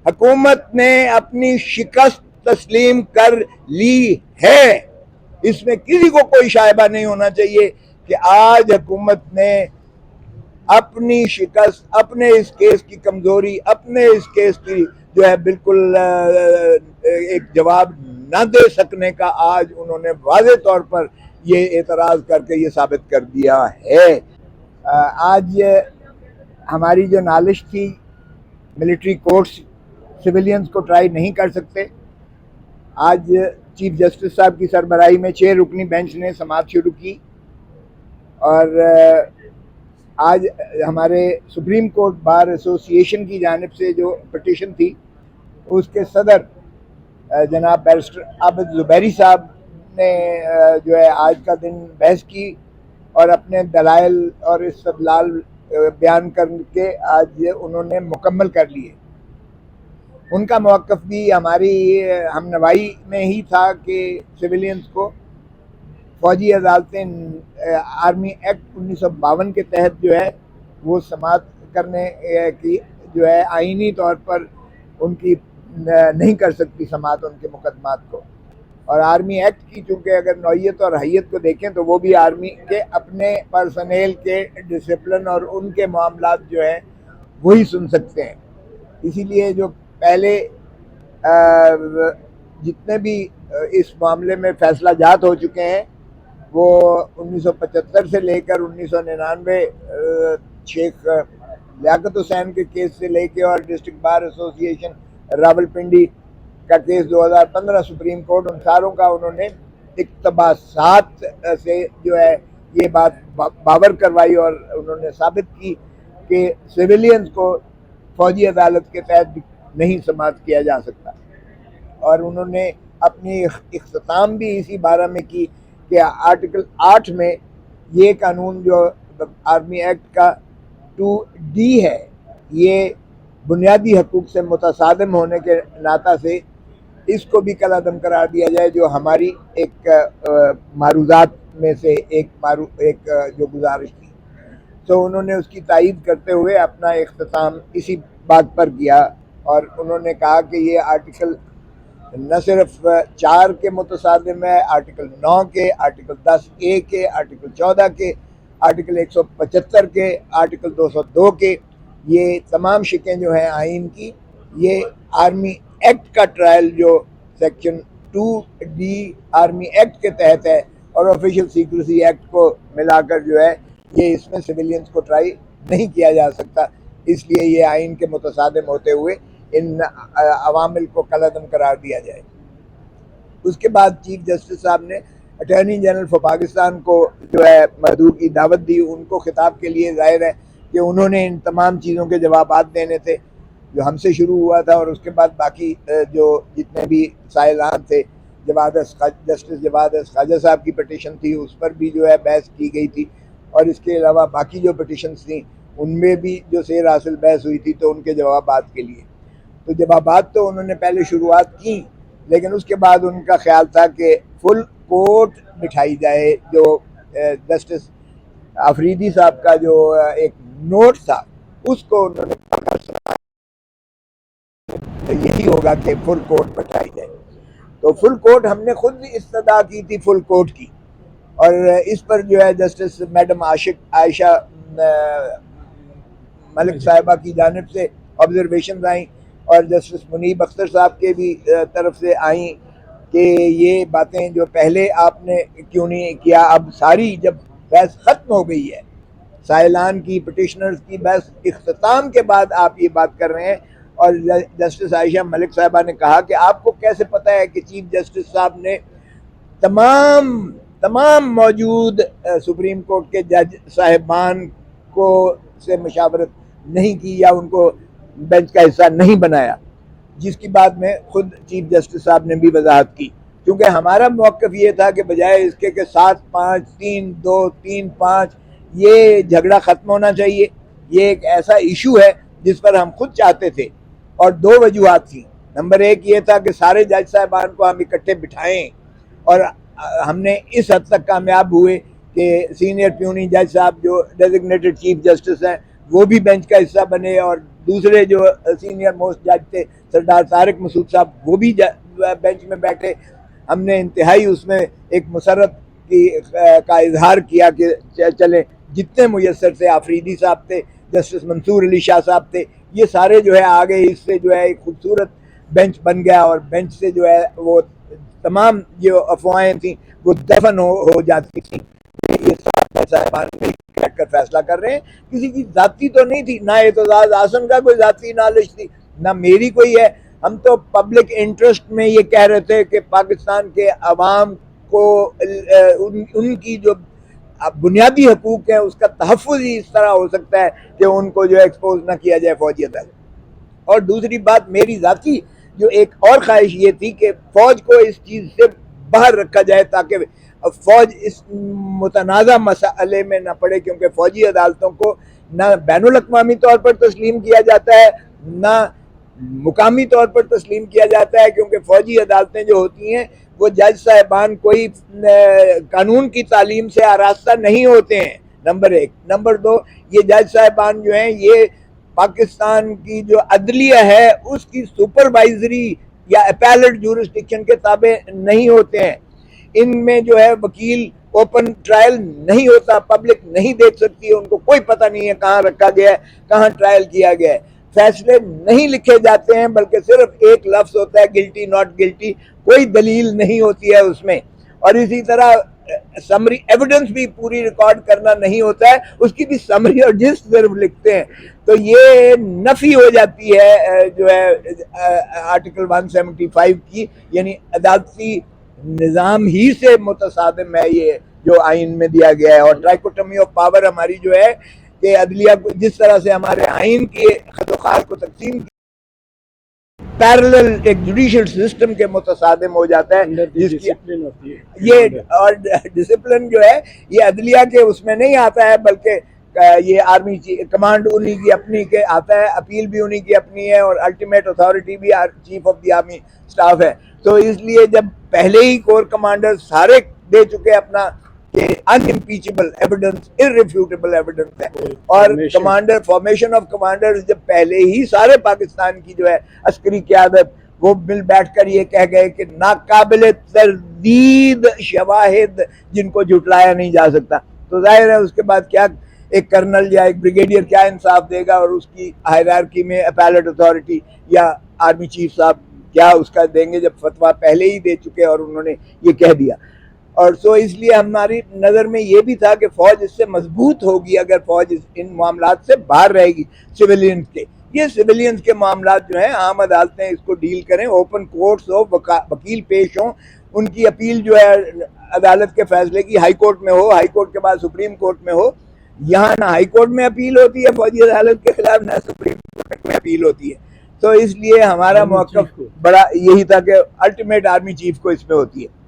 حکومت نے اپنی شکست تسلیم کر لی ہے. اس میں کسی کو کوئی شائبہ نہیں ہونا چاہیے کہ آج حکومت نے اپنی شکست، اپنے اس کیس کی کمزوری، اپنے اس کیس کی جو ہے بالکل ایک جواب نہ دے سکنے کا آج انہوں نے واضح طور پر یہ اعتراض کر کے یہ ثابت کر دیا ہے. آج ہماری جو نالش تھی، ملٹری کورٹس سویلینز کو ٹرائی نہیں کر سکتے. آج چیف جسٹس صاحب کی سربراہی میں 6 رکنی بینچ نے سماعت شروع کی، اور آج ہمارے سپریم کورٹ بار ایسوسی ایشن کی جانب سے جو پٹیشن تھی، اس کے صدر جناب بیرسٹر عابد زبیری صاحب نے جو ہے آج کا دن بحث کی اور اپنے دلائل اور استدلال بیان کر کے آج انہوں نے مکمل کر لیے. ان کا موقف بھی ہماری ہم نوائی میں ہی تھا کہ سویلینز کو فوجی عدالتیں آرمی ایکٹ 1952 کے تحت جو ہے وہ سماعت کرنے کی جو ہے آئینی طور پر ان کی نہیں کر سکتی سماعت ان کے مقدمات کو. اور آرمی ایکٹ کی چونکہ اگر نوعیت اور حیت کو دیکھیں تو وہ بھی آرمی کے اپنے پرسنل کے ڈسپلن اور ان کے معاملات جو ہیں وہی سن سکتے ہیں. اسی لیے جو پہلے جتنے بھی اس معاملے میں فیصلہ جات ہو چکے ہیں وہ 1975 سے لے کر 1999 شیخ لیاقت حسین کے کیس سے لے کے اور ڈسٹرکٹ بار ایسوسی ایشن راولپنڈی کا کیس 2015 سپریم کورٹ، ان ساروں کا انہوں نے اقتباسات سے جو ہے یہ بات باور کروائی اور انہوں نے ثابت کی کہ سویلینز کو فوجی عدالت کے تحت نہیں سماعت کیا جا سکتا. اور انہوں نے اپنی اختتام بھی اسی بارہ میں کی کہ آرٹیکل 8 میں یہ قانون جو آرمی ایکٹ کا 2D ہے، یہ بنیادی حقوق سے متصادم ہونے کے ناطہ سے اس کو بھی کالعدم قرار دیا جائے، جو ہماری ایک معروضات میں سے ایک جو گزارش تھی. تو انہوں نے اس کی تائید کرتے ہوئے اپنا اختتام اسی بات پر کیا اور انہوں نے کہا کہ یہ آرٹیکل نہ صرف 4 کے متصادم ہے، آرٹیکل 9 کے، آرٹیکل 10A کے، آرٹیکل 14 کے، آرٹیکل 175 کے، آرٹیکل 202 کے. یہ تمام شقیں جو ہیں آئین کی، یہ آرمی ایکٹ کا ٹرائل جو سیکشن 2D آرمی ایکٹ کے تحت ہے اور آفیشیل سیکریسی ایکٹ کو ملا کر جو ہے یہ اس میں سویلینز کو ٹرائی نہیں کیا جا سکتا. اس لیے یہ آئین کے متصادم ہوتے ہوئے ان عوامل کو کالعدم قرار دیا جائے. اس کے بعد چیف جسٹس صاحب نے اٹارنی جنرل فار پاکستان کو جو ہے مدعو کی دعوت دی. ان کو خطاب کے لیے ظاہر ہے کہ انہوں نے ان تمام چیزوں کے جوابات دینے تھے جو ہم سے شروع ہوا تھا، اور اس کے بعد باقی جو جتنے بھی سائلان تھے، جسٹس جواد خواجہ صاحب کی پٹیشن تھی، اس پر بھی جو ہے بحث کی گئی تھی، اور اس کے علاوہ باقی جو پٹیشنز تھیں ان میں بھی جو سیر حاصل بحث ہوئی تھی. تو ان کے جوابات کے لیے تو جوابات تو انہوں نے پہلے شروعات کی، لیکن اس کے بعد ان کا خیال تھا کہ فل کورٹ بٹھائی جائے. جو جسٹس آفریدی صاحب کا جو ایک نوٹ تھا اس کو انہوں نے یہی ہوگا کہ فل کورٹ بٹھائی جائے. تو فل کورٹ ہم نے خود استدعا کی تھی فل کورٹ کی، اور اس پر جو ہے جسٹس میڈم عائشہ ملک صاحبہ کی جانب سے آبزرویشنز آئیں اور جسٹس منیب اختر صاحب کے بھی طرف سے آئیں کہ یہ باتیں جو پہلے آپ نے کیوں نہیں کیا. اب ساری جب بحث ختم ہو گئی ہے، سائلان کی پٹیشنرز کی بحث اختتام کے بعد آپ یہ بات کر رہے ہیں. اور جسٹس عائشہ ملک صاحبہ نے کہا کہ آپ کو کیسے پتہ ہے کہ چیف جسٹس صاحب نے تمام موجود سپریم کورٹ کے جج صاحبان کو سے مشاورت نہیں کی یا ان کو بینچ کا حصہ نہیں بنایا، جس کی بات میں خود چیف جسٹس صاحب نے بھی وضاحت کی. کیونکہ ہمارا موقف یہ تھا کہ بجائے اس کے کہ 7-5-3-2-3-5 یہ جھگڑا ختم ہونا چاہیے. یہ ایک ایسا ایشو ہے جس پر ہم خود چاہتے تھے، اور 2 وجوہات تھیں. نمبر 1 یہ تھا کہ سارے جج صاحبان کو ہم اکٹھے بٹھائیں، اور ہم نے اس حد تک کامیاب ہوئے کہ سینئر پیونی جج صاحب جو ڈیزگنیٹڈ چیف جسٹس ہیں وہ بھی بینچ کا حصہ بنے، اور دوسرے جو سینئر موسٹ جج تھے سردار طارق مسعود صاحب وہ بھی بینچ میں بیٹھے. ہم نے انتہائی اس میں ایک مسرت کا اظہار کیا کہ چلیں جتنے میسر تھے، آفریدی صاحب تھے، جسٹس منصور علی شاہ صاحب تھے، یہ سارے جو ہے آگے. اس سے جو ہے ایک خوبصورت بینچ بن گیا اور بینچ سے جو ہے وہ تمام جو افواہیں تھیں وہ دفن ہو جاتی تھیں. یہ صاحبان بیٹھ کر فیصلہ کر رہے ہیں. کسی کی ذاتی تو نہیں تھی، نہ اعتزاز احسن کا کوئی ذاتی نالج تھی، نہ میری کوئی ہے. ہم تو پبلک انٹرسٹ میں یہ کہہ رہے تھے کہ پاکستان کے عوام کو ان کی جو بنیادی حقوق ہیں اس کا تحفظ ہی اس طرح ہو سکتا ہے کہ ان کو جو ایکسپوز نہ کیا جائے فوجی عدالت. اور دوسری بات میری ذاتی جو ایک اور خواہش یہ تھی کہ فوج کو اس چیز سے باہر رکھا جائے تاکہ فوج اس متنازع مسئلے میں نہ پڑے، کیونکہ فوجی عدالتوں کو نہ بین الاقوامی طور پر تسلیم کیا جاتا ہے نہ مقامی طور پر تسلیم کیا جاتا ہے، کیونکہ فوجی عدالتیں جو ہوتی ہیں وہ جج صاحبان کوئی قانون کی تعلیم سے آراستہ نہیں ہوتے ہیں، نمبر ایک. نمبر دو، یہ جج صاحبان جو ہیں یہ پاکستان کی جو عدلیہ ہے اس کی سپروائزری یا اپیلٹ جورسڈکشن کے تابع نہیں ہوتے ہیں. ان میں جو ہے وکیل اوپن ٹرائل نہیں ہوتا، پبلک نہیں دیکھ سکتی، ان کو کوئی پتہ نہیں ہے کہاں رکھا گیا ہے، کہاں ٹرائل کیا گیا ہے. فیصلے نہیں لکھے جاتے ہیں بلکہ صرف ایک لفظ ہوتا ہے گلٹی ناٹ گلٹی، کوئی دلیل نہیں ہوتی ہے اس میں. اور اسی طرح سمری ایویڈنس بھی پوری ریکارڈ کرنا نہیں ہوتا ہے، اس کی بھی سمری اور جس صرف لکھتے ہیں. تو یہ نفی ہو جاتی ہے جو ہے آرٹیکل 175 کی، یعنی عدالتی نظام ہی سے متصادم ہے یہ جو آئین میں دیا گیا ہے. اور ٹرائکوٹمی آف پاور ہماری جو ہے کہ عدلیہ کو جس طرح سے ہمارے آئین کے خط و خال کو تقسیم پیرلل ایک جوڈیشل سسٹم کے متصادم ہو جاتا ہے، جس کی یہ اور ڈسپلن جو ہے یہ عدلیہ کے اس میں نہیں آتا ہے، بلکہ یہ آرمی کمانڈ انہی کی اپنی کے آتا ہے، اپیل بھی انہی کی اپنی ہے اور الٹیمیٹ اتھارٹی بھی chief of the army staff ہے. تو اس لیے جب پہلے ہی کور کمانڈر سارے دے چکے اپنا ان امپیچبل ایویڈنس، irrefutable ایویڈنس ہے، اور کمانڈر فارمیشن آف کمانڈر جب پہلے ہی سارے پاکستان کی جو ہے عسکری قیادت وہ مل بیٹھ کر یہ کہہ گئے کہ ناقابل تردید شواہد جن کو جھٹلایا نہیں جا سکتا، تو ظاہر ہے اس کے بعد کیا ایک کرنل یا ایک بریگیڈیئر کیا انصاف دے گا، اور اس کی ہائرارکی میں اپیلٹ اتھارٹی یا آرمی چیف صاحب کیا اس کا دیں گے جب فتویٰ پہلے ہی دے چکے اور انہوں نے یہ کہہ دیا. اور سو اس لیے ہماری نظر میں یہ بھی تھا کہ فوج اس سے مضبوط ہوگی اگر فوج ان معاملات سے باہر رہے گی سویلینز کے. یہ سویلینز کے معاملات جو ہیں عام عدالتیں اس کو ڈیل کریں، اوپن کورٹس ہو، وکیل پیش ہوں، ان کی اپیل جو ہے عدالت کے فیصلے کی ہائی کورٹ میں ہو، ہائی کورٹ کے بعد سپریم کورٹ میں ہو. یہاں نہ ہائی کورٹ میں اپیل ہوتی ہے فوجی عدالت کے خلاف، نہ سپریم کورٹ میں اپیل ہوتی ہے. تو اس لیے ہمارا موقف بڑا یہی تھا کہ الٹیمیٹ آرمی چیف کو اس میں ہوتی ہے.